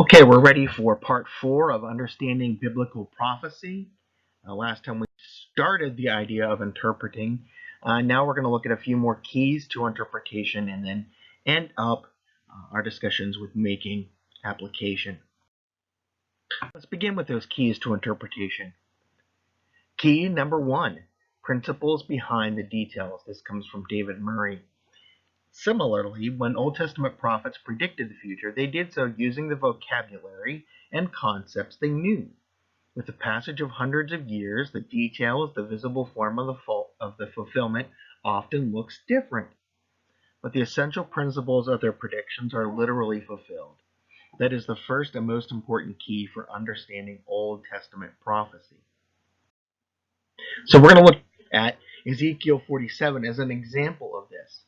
Okay, we're ready for part 4 of understanding biblical prophecy. Last time we started the idea of interpreting. Now we're going to look at a few more keys to interpretation and then end up our discussions with making application. Let's begin with those keys to interpretation. Key number 1, principles behind the details. This comes from David Murray. Similarly, when Old Testament prophets predicted the future, they did so using the vocabulary and concepts they knew. With the passage of hundreds of years, the details, the visible form of the fulfillment often looks different. But the essential principles of their predictions are literally fulfilled. That is the first and most important key for understanding Old Testament prophecy. So we're going to look at Ezekiel 47 as an example of this.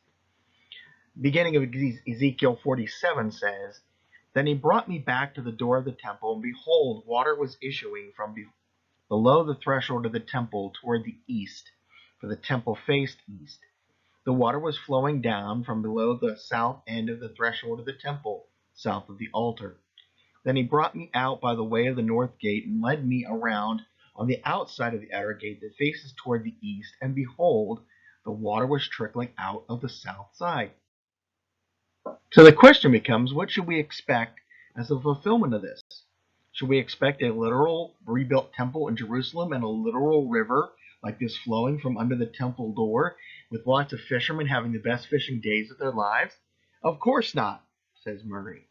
Beginning of Ezekiel 47 says, "Then he brought me back to the door of the temple, and behold, water was issuing from below the threshold of the temple toward the east, for the temple faced east. The water was flowing down from below the south end of the threshold of the temple, south of the altar. Then he brought me out by the way of the north gate, and led me around on the outside of the outer gate that faces toward the east, and behold, the water was trickling out of the south side." So the question becomes, what should we expect as the fulfillment of this? Should we expect a literal rebuilt temple in Jerusalem and a literal river like this flowing from under the temple door, with lots of fishermen having the best fishing days of their lives? Of course not, says Murray.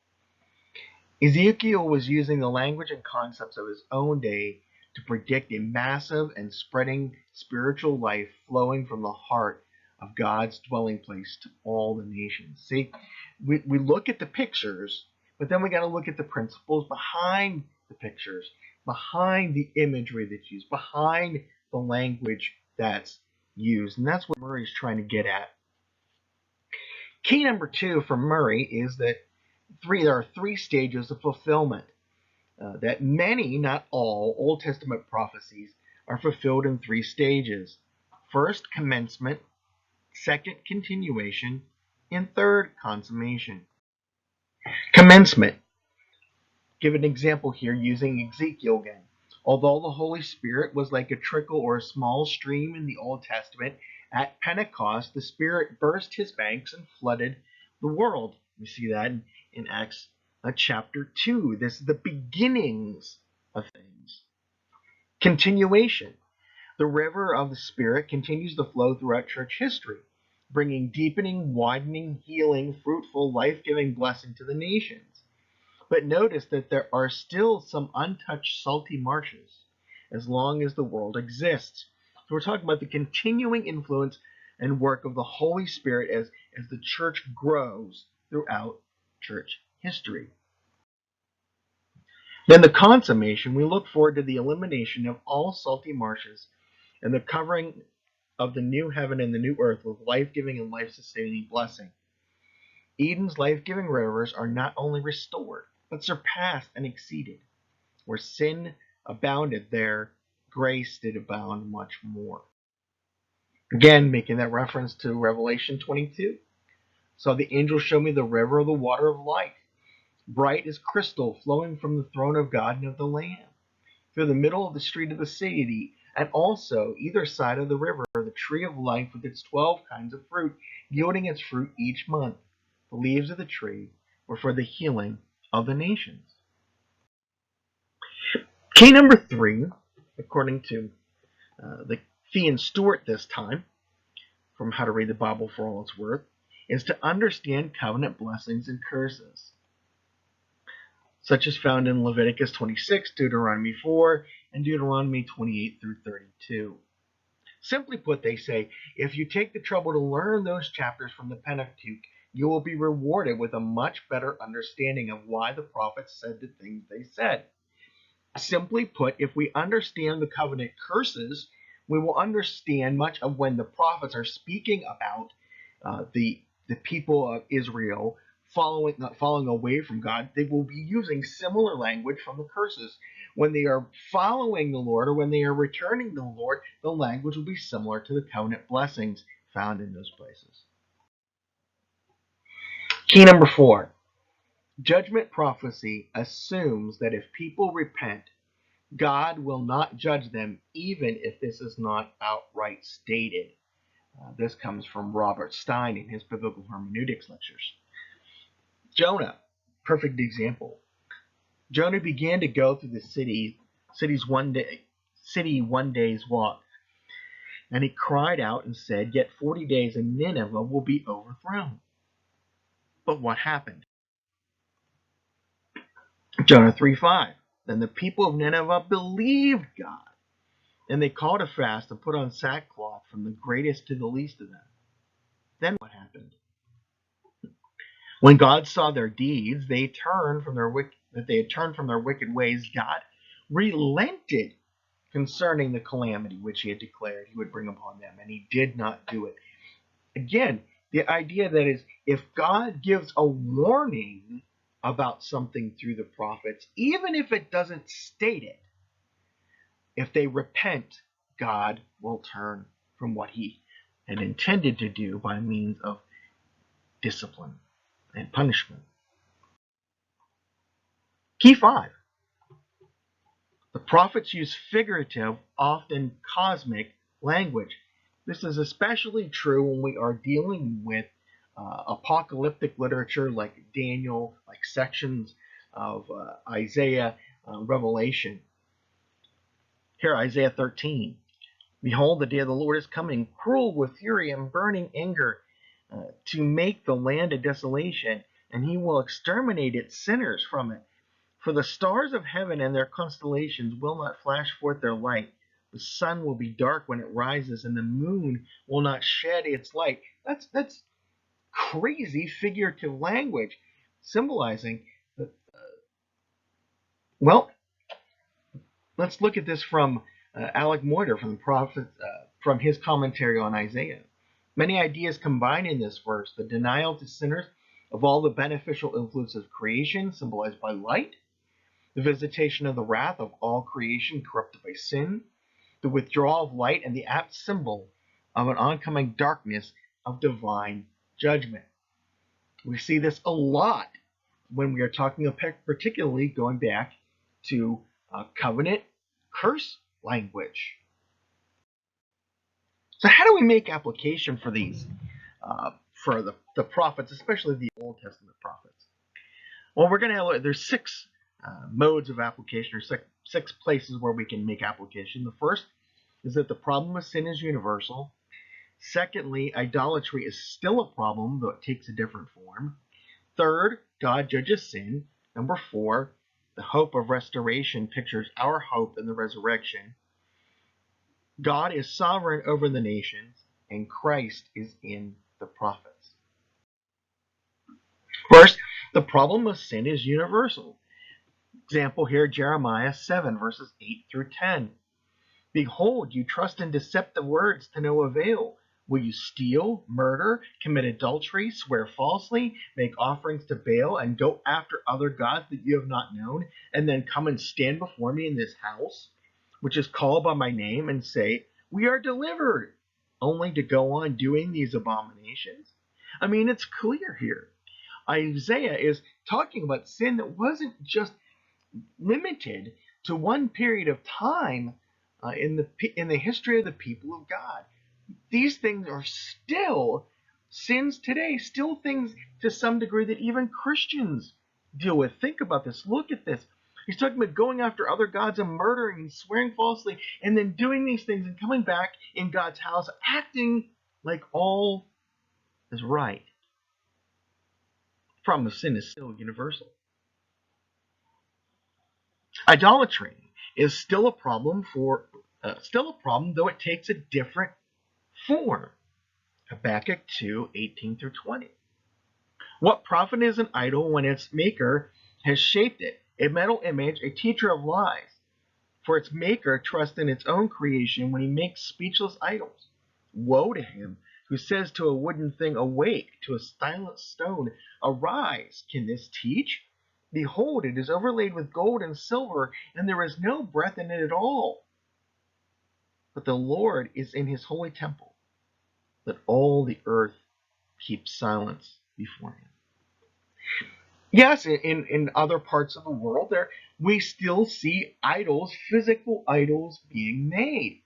Ezekiel was using the language and concepts of his own day to predict a massive and spreading spiritual life flowing from the heart of God's dwelling place to all the nations. See, we look at the pictures, but then we got to look at the principles behind the pictures, behind the imagery that's used, behind the language that's used. And that's what Murray's trying to get at. Key number 2 for Murray is that there are 3 stages of fulfillment. That many, not all, Old Testament prophecies are fulfilled in 3 stages. First, commencement. Second, continuation. And third, consummation. Commencement. Give an example here using Ezekiel again. Although the Holy Spirit was like a trickle or a small stream in the Old Testament, at Pentecost the Spirit burst his banks and flooded the world. We see that in Acts chapter 2. This is the beginnings of things. Continuation. The river of the Spirit continues to flow throughout church history, bringing deepening, widening, healing, fruitful, life-giving blessing to the nations. But notice that there are still some untouched salty marshes as long as the world exists. So we're talking about the continuing influence and work of the Holy Spirit as the church grows throughout church history. Then the consummation, we look forward to the elimination of all salty marshes and the covering of the new heaven and the new earth with life-giving and life-sustaining blessing. Eden's life-giving rivers are not only restored, but surpassed and exceeded. Where sin abounded, there grace did abound much more. Again, making that reference to Revelation 22. "So the angel showed me the river of the water of life, bright as crystal, flowing from the throne of God and of the Lamb, through the middle of the street of the city, and also either side of the river, the tree of life with its 12 kinds of fruit, yielding its fruit each month. The leaves of the tree were for the healing of the nations." Key number 3, according to the Fee and Stewart this time, from How to Read the Bible for All It's Worth, is to understand covenant blessings and curses, such as found in Leviticus 26, Deuteronomy 4, and Deuteronomy 28 through 32. Simply put, they say, if you take the trouble to learn those chapters from the Pentateuch, you will be rewarded with a much better understanding of why the prophets said the things they said. Simply put, if we understand the covenant curses, we will understand much of when the prophets are speaking about the people of Israel falling away from God. They will be using similar language from the curses. When they are following the Lord or when they are returning to the Lord, the language will be similar to the covenant blessings found in those places. Key number 4. Judgment prophecy assumes that if people repent, God will not judge them, even if this is not outright stated. This comes from Robert Stein in his Biblical Hermeneutics lectures. Jonah, perfect example. Jonah began to go through the city one day's walk, and he cried out and said, "Yet 40 days and Nineveh will be overthrown." But what happened? Jonah 3:5. Then the people of Nineveh believed God, and they called a fast and put on sackcloth from the greatest to the least of them. Then what happened? When God saw their deeds, they turned from that they had turned from their wicked ways. God relented concerning the calamity which he had declared he would bring upon them, and he did not do it. Again, the idea that is, if God gives a warning about something through the prophets, even if it doesn't state it, if they repent, God will turn from what he had intended to do by means of discipline and punishment. Key 5. The prophets use figurative, often cosmic, language. This is especially true when we are dealing with apocalyptic literature like Daniel, like sections of Isaiah, Revelation. Here, Isaiah 13. Behold, the day of the Lord is coming, cruel with fury and burning anger, to make the land a desolation, and he will exterminate its sinners from it. For the stars of heaven and their constellations will not flash forth their light. The sun will be dark when it rises, and the moon will not shed its light. That's crazy figurative language, symbolizing that. Well, let's look at this from Alec Moiter from the prophet, from his commentary on Isaiah. Many ideas combine in this verse: the denial to sinners of all the beneficial influence of creation, symbolized by light; the visitation of the wrath of all creation corrupted by sin; the withdrawal of light, and the apt symbol of an oncoming darkness of divine judgment. We see this a lot when we are talking about, particularly going back to covenant curse language. So how do we make application for these, for the prophets, especially the Old Testament prophets? Well, we're going to have, there's 6 modes of application, or six places where we can make application. The first is that the problem of sin is universal. Secondly, idolatry is still a problem, though it takes a different form. Third, God judges sin. Number 4, the hope of restoration pictures our hope in the resurrection. God is sovereign over the nations, and Christ is in the prophets. First, the problem of sin is universal. Example here, Jeremiah 7, verses 8 through 10. Behold, you trust in deceptive words to no avail. Will you steal, murder, commit adultery, swear falsely, make offerings to Baal, and go after other gods that you have not known, and then come and stand before me in this house, which is called by my name, and say, we are delivered, only to go on doing these abominations? I mean, it's clear here. Isaiah is talking about sin that wasn't just limited to one period of time in the history of the people of God. These things are still sins today, still things to some degree that even Christians deal with. Think about this. Look at this. He's talking about going after other gods and murdering and swearing falsely, and then doing these things and coming back in God's house, acting like all is right. The problem of sin is still universal. Idolatry is still a problem though it takes a different form. Habakkuk 2, 18 through 20. What profit is an idol when its maker has shaped it? A metal image, a teacher of lies. For its maker trusts in its own creation when he makes speechless idols. Woe to him who says to a wooden thing, awake, to a silent stone, arise. Can this teach? Behold, it is overlaid with gold and silver, and there is no breath in it at all. But the Lord is in his holy temple. Let all the earth keep silence before him. Yes, in other parts of the world, there we still see idols, physical idols being made.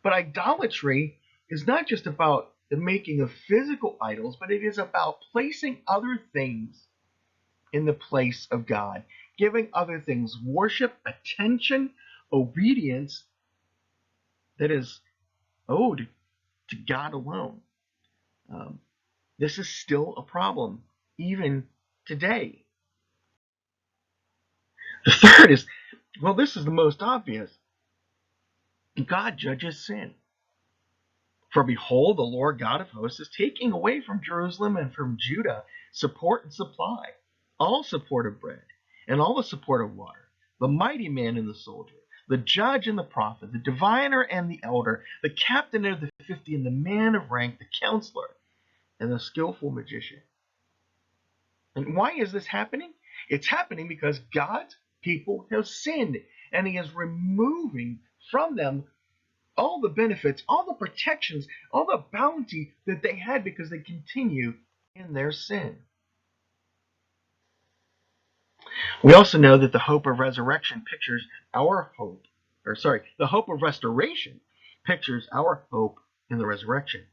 But idolatry is not just about the making of physical idols, but it is about placing other things in the place of God, giving other things worship, attention, obedience that is owed to God alone. Um, this is still a problem, even today. The third is, well, this is the most obvious. God judges sin. For behold, the Lord God of hosts is taking away from Jerusalem and from Judah support and supply, all support of bread, and all the support of water, the mighty man and the soldier, the judge and the prophet, the diviner and the elder, the captain of the 50 and the man of rank, the counselor and the skillful magician. And why is this happening? It's happening because God's people have sinned, and he is removing from them all the benefits, all the protections, all the bounty that they had because they continue in their sin. We also know that the hope of resurrection pictures our hope, the hope of restoration pictures our hope in the resurrection.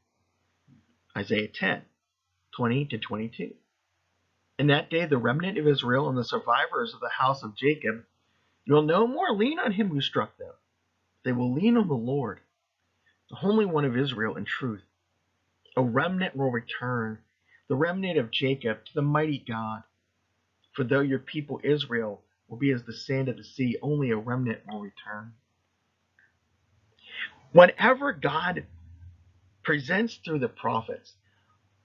Isaiah 10:20-22. In that day, the remnant of Israel and the survivors of the house of Jacob will no more lean on him who struck them. They will lean on the Lord, the Holy One of Israel, in truth. A remnant will return, the remnant of Jacob, to the mighty God. For though your people Israel will be as the sand of the sea, only a remnant will return. Whenever God presents through the prophets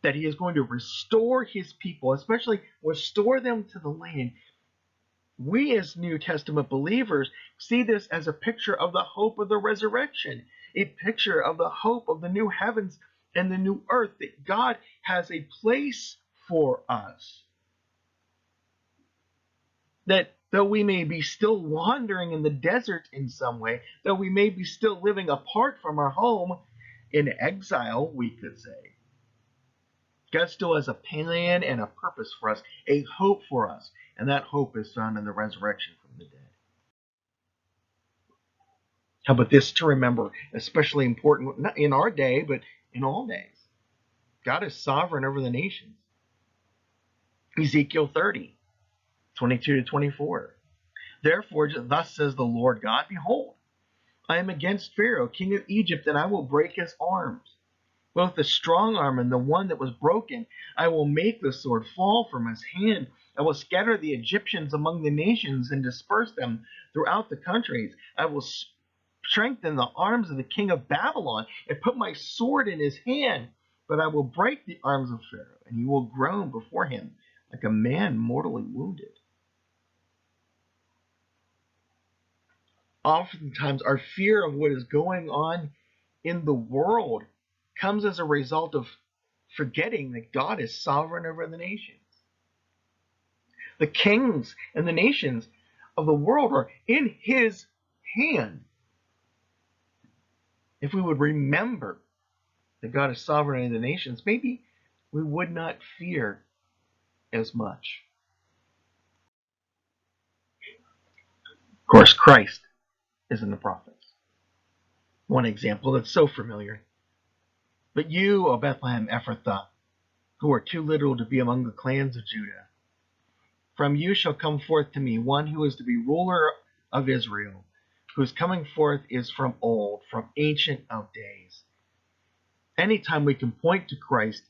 that he is going to restore his people, especially restore them to the land, we as New Testament believers see this as a picture of the hope of the resurrection, a picture of the hope of the new heavens and the new earth, that God has a place for us. That though we may be still wandering in the desert in some way, though we may be still living apart from our home, in exile, we could say, God still has a plan and a purpose for us, a hope for us, and that hope is found in the resurrection from the dead. How about this to remember, especially important not in our day, but in all days? God is sovereign over the nations. Ezekiel 30:22-24. Therefore, thus says the Lord God, behold, I am against Pharaoh, king of Egypt, and I will break his arms, both the strong arm and the one that was broken. I will make the sword fall from his hand. I will scatter the Egyptians among the nations and disperse them throughout the countries. I will strengthen the arms of the king of Babylon and put my sword in his hand. But I will break the arms of Pharaoh, and he will groan before him like a man mortally wounded. Oftentimes, our fear of what is going on in the world comes as a result of forgetting that God is sovereign over the nations. The kings and the nations of the world are in his hand. If we would remember that God is sovereign in the nations, maybe we would not fear as much. Of course, Christ is in the prophets. One example that's so familiar. But you, O Bethlehem Ephrathah, who are too little to be among the clans of Judah, from you shall come forth to me one who is to be ruler of Israel, whose coming forth is from old, from ancient of days. Anytime we can point to Christ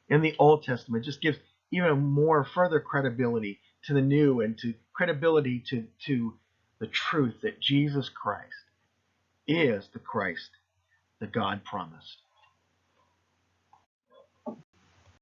in the Old Testament, just gives even more further credibility to the new and to credibility to the truth that Jesus Christ is the Christ that God promised.